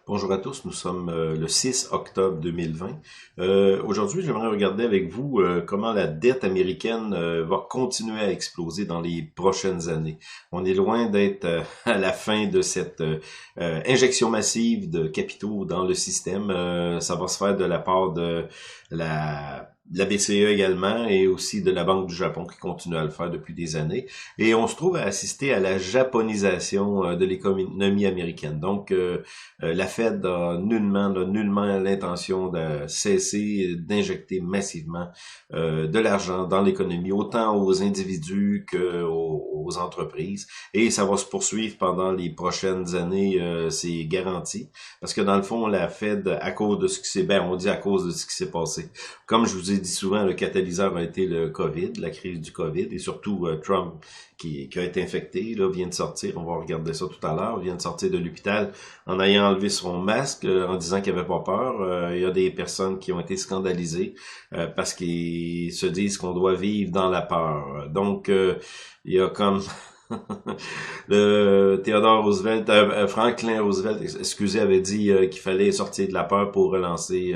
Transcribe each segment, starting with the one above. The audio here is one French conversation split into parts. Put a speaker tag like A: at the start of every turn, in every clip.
A: Bonjour à tous, nous sommes le 6 octobre 2020. Aujourd'hui, j'aimerais regarder avec vous comment la dette américaine va continuer à exploser dans les prochaines années. On est loin d'être à la fin de cette injection massive de capitaux dans le système. Ça va se faire de la part de la BCE également et aussi de la Banque du Japon qui continue à le faire depuis des années. Et on se trouve à assister à la japonisation de l'économie américaine. Donc, la Fed n'a nullement l'intention de cesser d'injecter massivement de l'argent dans l'économie, autant aux individus qu'aux entreprises. Et ça va se poursuivre pendant les prochaines années, c'est garanti. Parce que dans le fond, la Fed, à cause de ce qui s'est, on dit à cause de ce qui s'est passé. Comme je vous ai dit souvent, le catalyseur a été le COVID, la crise du COVID, et surtout Trump qui a été infecté, là, vient de sortir, on va regarder ça tout à l'heure, vient de sortir de l'hôpital en ayant enlevé son masque, en disant qu'il avait pas peur. Il y a des personnes qui ont été scandalisées parce qu'ils se disent qu'on doit vivre dans la peur. Donc, il y a comme... Le Theodore Roosevelt, Franklin Roosevelt, excusez, avait dit qu'il fallait sortir de la peur pour relancer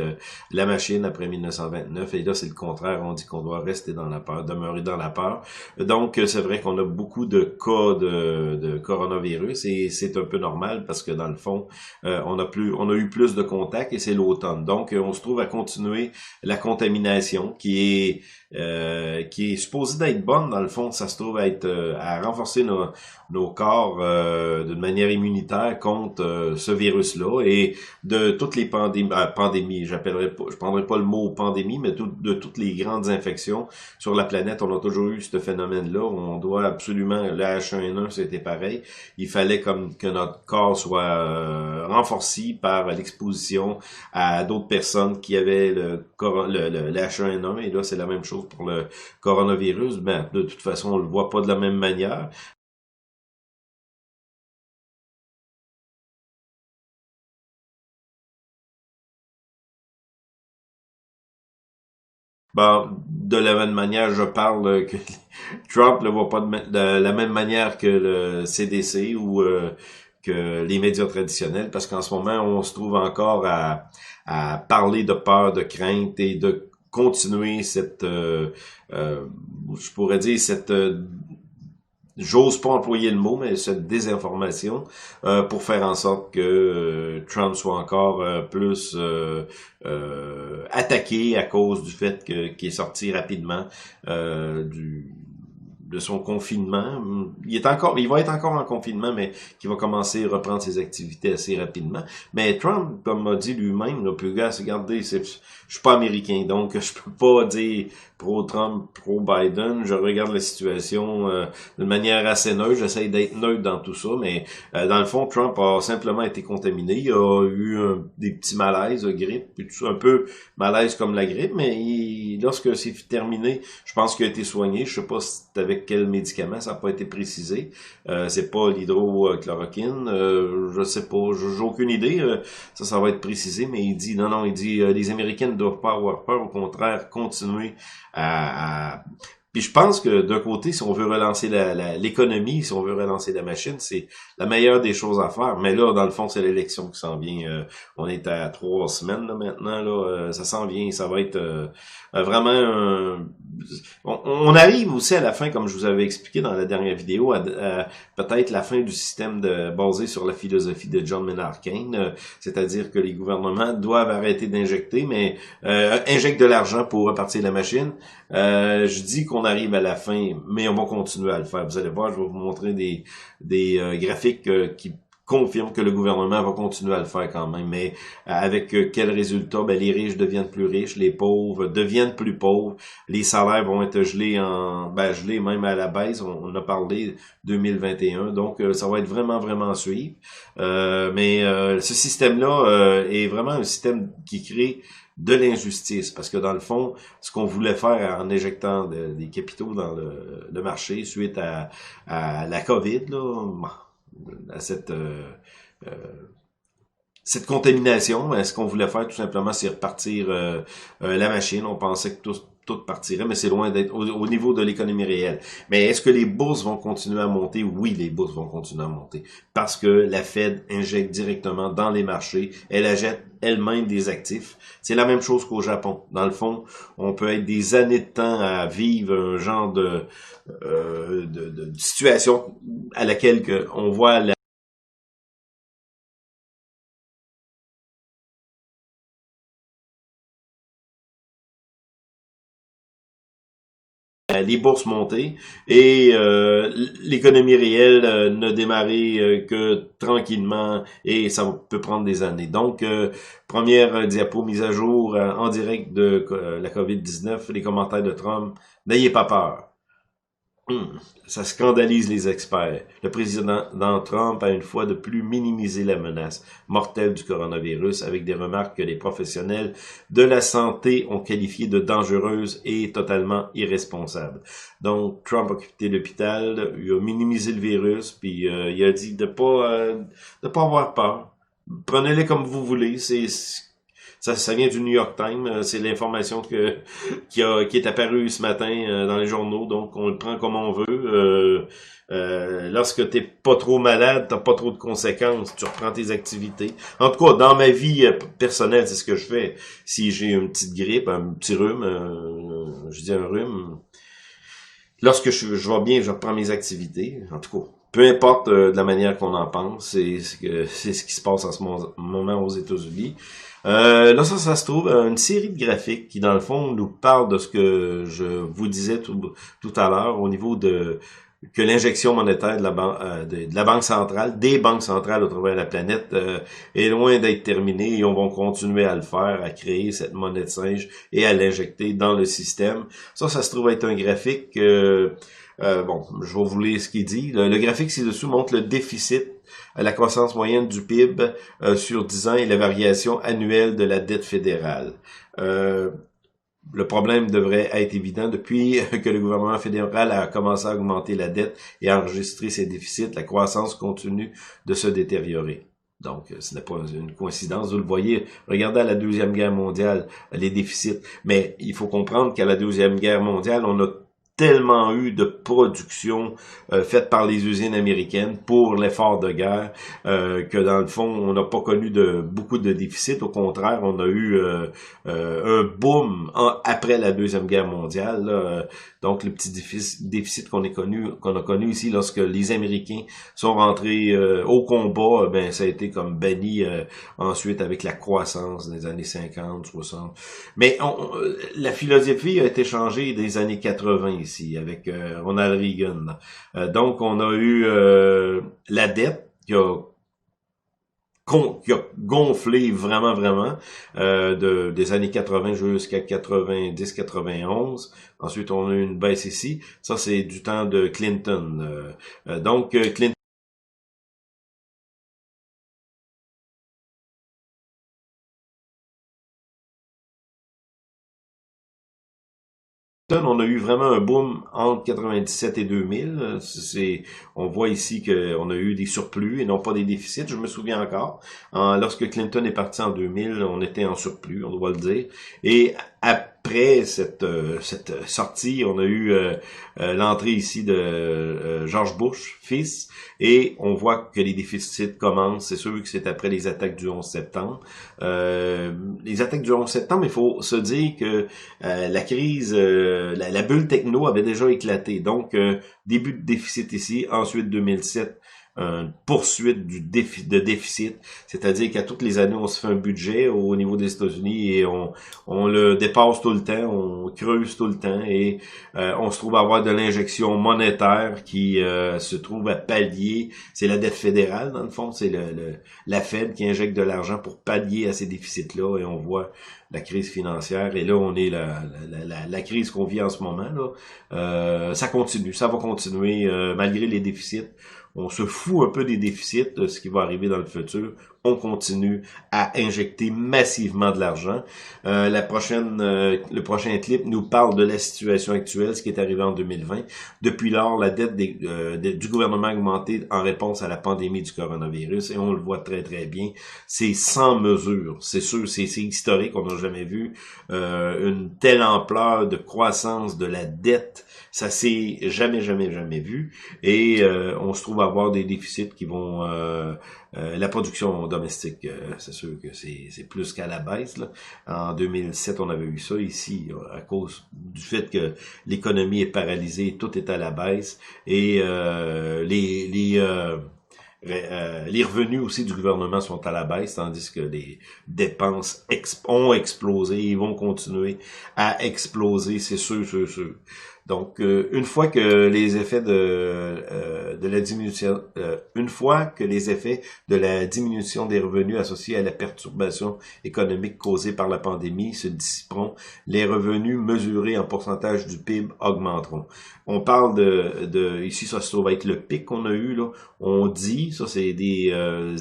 A: la machine après 1929. Et là, c'est le contraire. On dit qu'on doit rester dans la peur, demeurer dans la peur. Donc, c'est vrai qu'on a beaucoup de cas de coronavirus et c'est un peu normal parce que dans le fond, on a eu plus de contacts et c'est l'automne. Donc, on se trouve à continuer la contamination qui est supposée d'être bonne. Dans le fond, ça se trouve à être à renforcer nos corps d'une manière immunitaire contre ce virus-là et de toutes les pandémies, je prendrai pas le mot pandémie, mais de toutes les grandes infections sur la planète, on a toujours eu ce phénomène-là. On doit absolument, le H1N1, c'était pareil. Il fallait comme que notre corps soit renforcé par l'exposition à d'autres personnes qui avaient le H1N1, et là, c'est la même chose pour le coronavirus. De toute façon, on le voit pas de la même manière. De la même manière, je parle que Trump ne voit pas de la même manière que le CDC ou que les médias traditionnels, parce qu'en ce moment, on se trouve encore à parler de peur, de crainte et de continuer cette, je pourrais dire, cette j'ose pas employer le mot, mais cette désinformation pour faire en sorte que Trump soit encore plus attaqué à cause du fait qu'il est sorti rapidement de son confinement. Il va être encore en confinement, mais qui va commencer à reprendre ses activités assez rapidement. Mais Trump, comme m'a dit lui-même, là, puis gars, regardez, je suis pas américain, donc je peux pas dire pro-Trump, pro-Biden. Je regarde la situation d'une manière assez neutre. J'essaie d'être neutre dans tout ça, mais dans le fond, Trump a simplement été contaminé. Il a eu des petits malaises de grippe, puis tout ça, un peu malaise comme la grippe, mais lorsque c'est terminé, je pense qu'il a été soigné. Je sais pas si c'est avec quel médicament, ça n'a pas été précisé. C'est pas l'hydrochloroquine. Je sais pas, j'ai aucune idée. Ça va être précisé, mais il dit, non, il dit, les Américains ne doivent pas avoir peur, au contraire, continuer Puis je pense que d'un côté, si on veut relancer l'économie, si on veut relancer la machine, c'est la meilleure des choses à faire. Mais là, dans le fond, c'est l'élection qui s'en vient. On est à 3 semaines là, maintenant. Là, ça s'en vient. Ça va être vraiment... On arrive aussi à la fin, comme je vous avais expliqué dans la dernière vidéo, à peut-être la fin du système basé sur la philosophie de John Maynard Keynes, c'est-à-dire que les gouvernements doivent arrêter d'injecter, mais injectent de l'argent pour repartir la machine. Je dis qu'on arrive à la fin, mais on va continuer à le faire. Vous allez voir, je vais vous montrer des graphiques qui confirme que le gouvernement va continuer à le faire quand même. Mais avec quel résultat? Ben, les riches deviennent plus riches, les pauvres deviennent plus pauvres, les salaires vont être gelés même à la baisse, on a parlé 2021, donc ça va être vraiment, vraiment à suivre. Mais ce système-là est vraiment un système qui crée de l'injustice, parce que dans le fond, ce qu'on voulait faire en injectant des capitaux dans le marché suite à la COVID, là, à euh, cette contamination, ce qu'on voulait faire tout simplement, c'est repartir la machine. On pensait que tout partirait, mais c'est loin d'être au niveau de l'économie réelle. Mais est-ce que les bourses vont continuer à monter? Oui, les bourses vont continuer à monter. Parce que la Fed injecte directement dans les marchés. Elle achète elle-même des actifs. C'est la même chose qu'au Japon. Dans le fond, on peut être des années de temps à vivre un genre de situation à laquelle on voit les bourses monter et l'économie réelle ne démarrer que tranquillement et ça peut prendre des années. Donc, première diapo mise à jour en direct de la COVID-19, les commentaires de Trump. N'ayez pas peur. Ça scandalise les experts. Le président Trump a une fois de plus minimisé la menace mortelle du coronavirus avec des remarques que les professionnels de la santé ont qualifiées de dangereuses et totalement irresponsables. Donc, Trump a quitté l'hôpital, il a minimisé le virus, puis il a dit de pas avoir peur. Prenez-les comme vous voulez, ça vient du New York Times, c'est l'information qui est apparue ce matin dans les journaux, donc on le prend comme on veut. Lorsque t'es pas trop malade, t'as pas trop de conséquences, tu reprends tes activités. En tout cas, dans ma vie personnelle, c'est ce que je fais. Si j'ai une petite grippe, un petit rhume, je dis un rhume, lorsque je vais bien, je reprends mes activités. En tout cas, peu importe de la manière qu'on en pense, c'est ce qui se passe en ce moment aux États-Unis. Là, ça se trouve une série de graphiques qui, dans le fond, nous parle de ce que je vous disais tout à l'heure au niveau de que l'injection monétaire de la Banque centrale, des banques centrales au travers de la planète, est loin d'être terminée et on va continuer à le faire, à créer cette monnaie de singe et à l'injecter dans le système. Ça se trouve être un graphique bon, je vais vous lire ce qu'il dit. Le graphique ci-dessous montre le déficit, la croissance moyenne du PIB sur 10 ans et la variation annuelle de la dette fédérale. Le problème devrait être évident depuis que le gouvernement fédéral a commencé à augmenter la dette et à enregistrer ses déficits, la croissance continue de se détériorer. Donc, ce n'est pas une coïncidence. Vous le voyez, regardez à la Deuxième Guerre mondiale, les déficits. Mais il faut comprendre qu'à la Deuxième Guerre mondiale, on a tellement eu de production faite par les usines américaines pour l'effort de guerre que dans le fond, on n'a pas connu beaucoup de déficits. Au contraire, on a eu un boom après la Deuxième Guerre mondiale. Donc, le petit déficit qu'on a connu ici lorsque les Américains sont rentrés au combat, ben ça a été comme banni ensuite avec la croissance des années 50, 60. Mais la philosophie a été changée des années 80 ici, avec Ronald Reagan. Donc, on a eu la dette qui a gonflé vraiment, vraiment, des années 80 jusqu'à 90, 91. Ensuite, on a eu une baisse ici. Ça, c'est du temps de Clinton. Donc, Clinton on a eu vraiment un boom entre 97 et 2000. On voit ici qu'on a eu des surplus et non pas des déficits. Je me souviens encore. Lorsque Clinton est parti en 2000, on était en surplus, on doit le dire. Et après cette sortie, on a eu l'entrée ici de George Bush, fils, et on voit que les déficits commencent. C'est sûr que c'est après les attaques du 11 septembre. Les attaques du 11 septembre, il faut se dire que la crise, la bulle techno avait déjà éclaté. Donc, début de déficit ici, ensuite 2007, une poursuite de déficit, c'est-à-dire qu'à toutes les années, on se fait un budget au niveau des États-Unis et on le dépasse tout le temps, on creuse tout le temps et on se trouve à avoir de l'injection monétaire qui se trouve à pallier, c'est la dette fédérale dans le fond, c'est la Fed qui injecte de l'argent pour pallier à ces déficits-là et on voit la crise financière et là on est la crise qu'on vit en ce moment là, ça continue, ça va continuer malgré les déficits. On se fout un peu des déficits, de ce qui va arriver dans le futur. On continue à injecter massivement de l'argent. Le prochain clip nous parle de la situation actuelle, ce qui est arrivé en 2020. Depuis lors, la dette du gouvernement a augmenté en réponse à la pandémie du coronavirus et on le voit très très bien. C'est sans mesure. C'est sûr, c'est historique. On n'a jamais vu une telle ampleur de croissance de la dette. Ça s'est jamais vu. Et on se trouve à avoir des déficits qui vont... la production domestique, c'est sûr que c'est plus qu'à la baisse. Là. En 2007, on avait eu ça ici, à cause du fait que l'économie est paralysée, tout est à la baisse. Et les revenus aussi du gouvernement sont à la baisse, tandis que les dépenses ont explosé et vont continuer à exploser, c'est sûr. Donc, une fois que les effets de la diminution, des revenus associés à la perturbation économique causée par la pandémie se dissiperont, les revenus mesurés en pourcentage du PIB augmenteront. On parle ici, ça se trouve être le pic qu'on a eu là. On dit, ça c'est des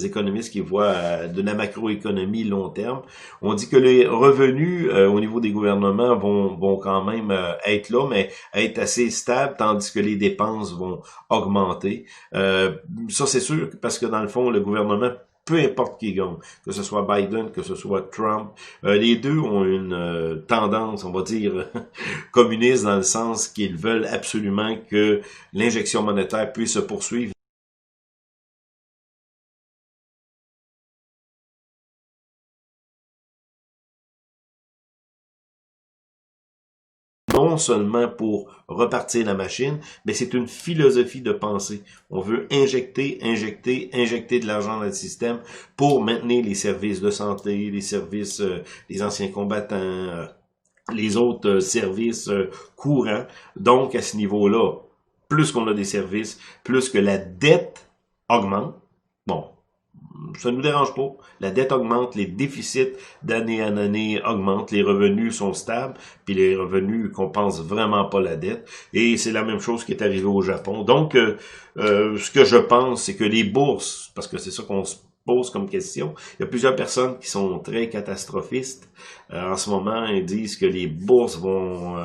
A: économistes qui voient de la macroéconomie long terme. On dit que les revenus au niveau des gouvernements vont quand même être là, mais être assez stable, tandis que les dépenses vont augmenter. Ça, c'est sûr, parce que dans le fond, le gouvernement, peu importe qui gagne, que ce soit Biden, que ce soit Trump, les deux ont une tendance, on va dire, communiste, dans le sens qu'ils veulent absolument que l'injection monétaire puisse se poursuivre. Non seulement pour repartir la machine, mais c'est une philosophie de pensée. On veut injecter de l'argent dans le système pour maintenir les services de santé, les services des anciens combattants, les autres services courants. Donc, à ce niveau-là, plus qu'on a des services, plus que la dette augmente. Bon, ça ne nous dérange pas. La dette augmente, les déficits d'année en année augmentent, les revenus sont stables, puis les revenus compensent vraiment pas la dette. Et c'est la même chose qui est arrivée au Japon. Donc, ce que je pense, c'est que les bourses, parce que c'est ça qu'on se pose comme question, il y a plusieurs personnes qui sont très catastrophistes. En ce moment, ils disent que les bourses vont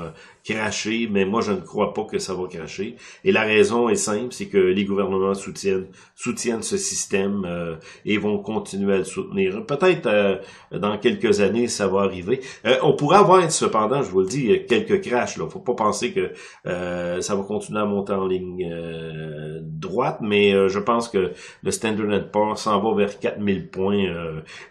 A: cracher, mais moi, je ne crois pas que ça va cracher. Et la raison est simple, c'est que les gouvernements soutiennent ce système et vont continuer à le soutenir. Peut-être dans quelques années, ça va arriver. On pourrait avoir, cependant, je vous le dis, quelques crashs. Là. Faut pas penser que ça va continuer à monter en ligne droite, mais je pense que le Standard & Poor's s'en va vers 4000 points.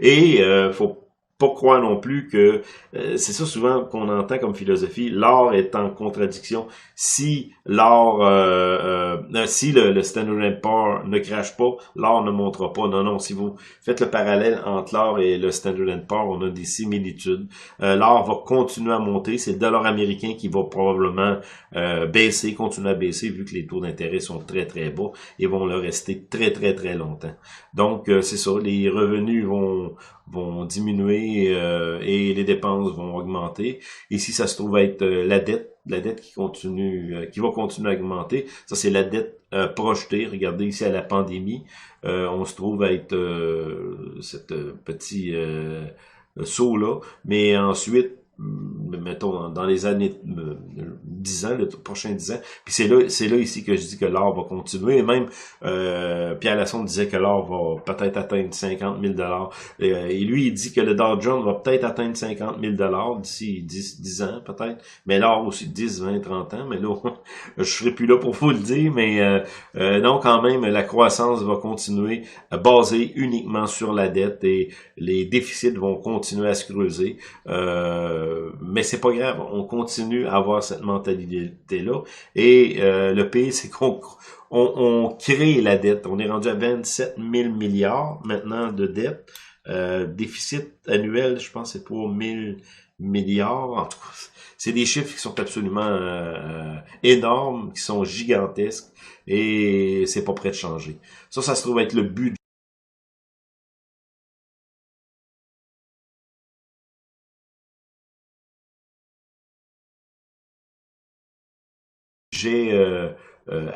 A: Et faut pas croire non plus que c'est ça souvent qu'on entend comme philosophie, l'or est en contradiction. Si l'or si le Standard & Poor's ne crache pas, l'or ne montera pas. Non, si vous faites le parallèle entre l'or et le Standard & Poor's, on a des similitudes. L'or va continuer à monter, c'est le dollar américain qui va probablement continuer à baisser vu que les taux d'intérêt sont très très bas et vont le rester très très très longtemps. Donc c'est ça, les revenus vont diminuer et les dépenses vont augmenter. Et si ça se trouve être la dette qui va continuer à augmenter, ça c'est la dette projetée. Regardez ici à la pandémie, on se trouve à être cette petit saut-là, mais ensuite, mettons, dans les années 10 ans, le prochain 10 ans, puis c'est là ici que je dis que l'or va continuer, et même Pierre Lassonde disait que l'or va peut-être atteindre 50 000 et lui, il dit que le Dow Jones va peut-être atteindre 50 000 d'ici 10 ans, peut-être, mais l'or aussi 10, 20, 30 ans, mais là, je serai plus là pour vous le dire, mais non, quand même, la croissance va continuer basée uniquement sur la dette, et les déficits vont continuer à se creuser. mais c'est pas grave, on continue à avoir cette mentalité-là. Et le pire, c'est on crée la dette. On est rendu à 27 000 milliards maintenant de dette. Déficit annuel, je pense, c'est pour 1000 milliards. En tout cas, c'est des chiffres qui sont absolument énormes, qui sont gigantesques, et c'est pas prêt de changer. Ça se trouve être le but budget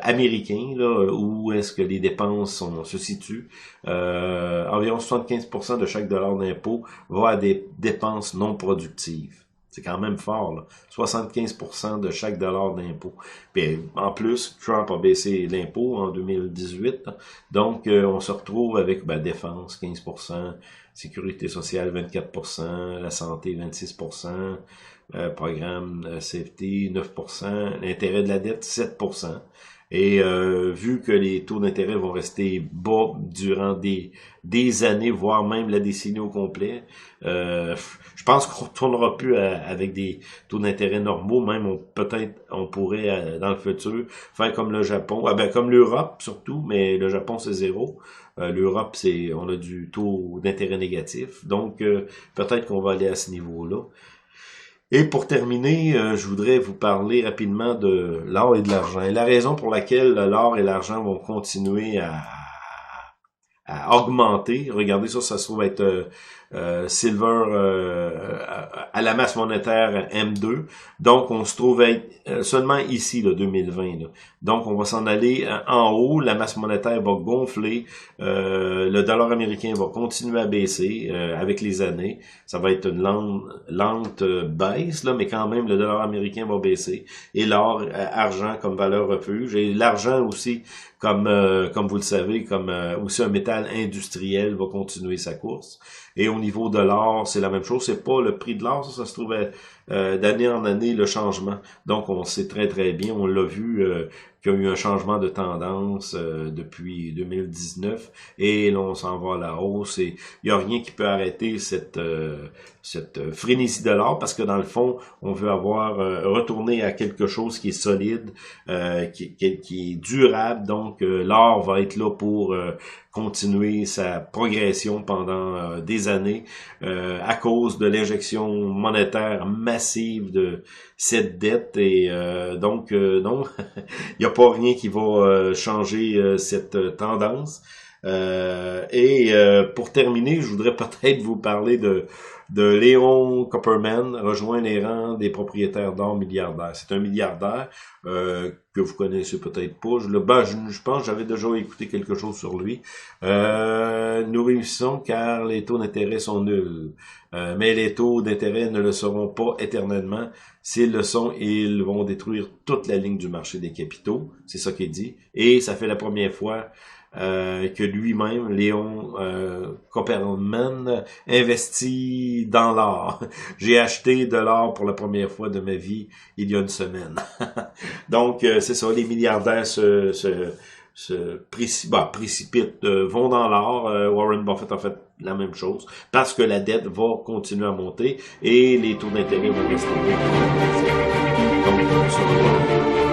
A: américain, là, où est-ce que les dépenses se situent. Environ 75% de chaque dollar d'impôt va à des dépenses non productives. C'est quand même fort, là. 75% de chaque dollar d'impôt. Puis en plus, Trump a baissé l'impôt en 2018. Donc, on se retrouve avec défense, 15%, sécurité sociale, 24%, la santé, 26%, programme safety, 9%, l'intérêt de la dette, 7%. Et vu que les taux d'intérêt vont rester bas durant des années, voire même la décennie au complet, je pense qu'on ne retournera plus avec des taux d'intérêt normaux. Même peut-être on pourrait dans le futur faire comme le Japon, comme l'Europe surtout, mais le Japon c'est zéro. L'Europe, on a du taux d'intérêt négatif. Donc peut-être qu'on va aller à ce niveau-là. Et pour terminer, je voudrais vous parler rapidement de l'or et de l'argent. Et la raison pour laquelle l'or et l'argent vont continuer à augmenter. Regardez ça, ça se trouve être silver à la masse monétaire M2. Donc, on se trouve être seulement ici, là, 2020. Là. Donc, on va s'en aller en haut. La masse monétaire va gonfler. Le dollar américain va continuer à baisser avec les années. Ça va être une lente baisse, là, mais quand même, le dollar américain va baisser. Et l'or, argent comme valeur refuge. Et l'argent aussi, comme vous le savez, comme aussi un métal industriel va continuer sa course. Et au niveau de l'or, c'est la même chose. C'est pas le prix de l'or, ça se trouve d'année en année le changement. Donc on sait très très bien, on l'a vu qu'il y a eu un changement de tendance depuis 2019 et là on s'en va à la hausse et il n'y a rien qui peut arrêter cette frénésie de l'or parce que dans le fond, on veut avoir retourné à quelque chose qui est solide, qui est durable. Donc l'or va être là pour continuer sa progression pendant des années à cause de l'injection monétaire massive de cette dette et donc non, il n'y a pas rien qui va changer cette tendance. Pour terminer, je voudrais peut-être vous parler de Léon Copperman, rejoint les rangs des propriétaires d'or milliardaires. C'est un milliardaire que vous connaissez peut-être pas. Je pense que j'avais déjà écouté quelque chose sur lui. Nous réussissons car les taux d'intérêt sont nuls. Mais les taux d'intérêt ne le seront pas éternellement. S'ils le sont, ils vont détruire toute la ligne du marché des capitaux. C'est ça qu'il dit. Et ça fait la première fois que lui-même, Léon Copperman, investit dans l'or. J'ai acheté de l'or pour la première fois de ma vie il y a une semaine. Donc, c'est ça, les milliardaires précipitent, vont dans l'or. Warren Buffett a fait la même chose, parce que la dette va continuer à monter et les taux d'intérêt vont rester. Donc, on se revoit.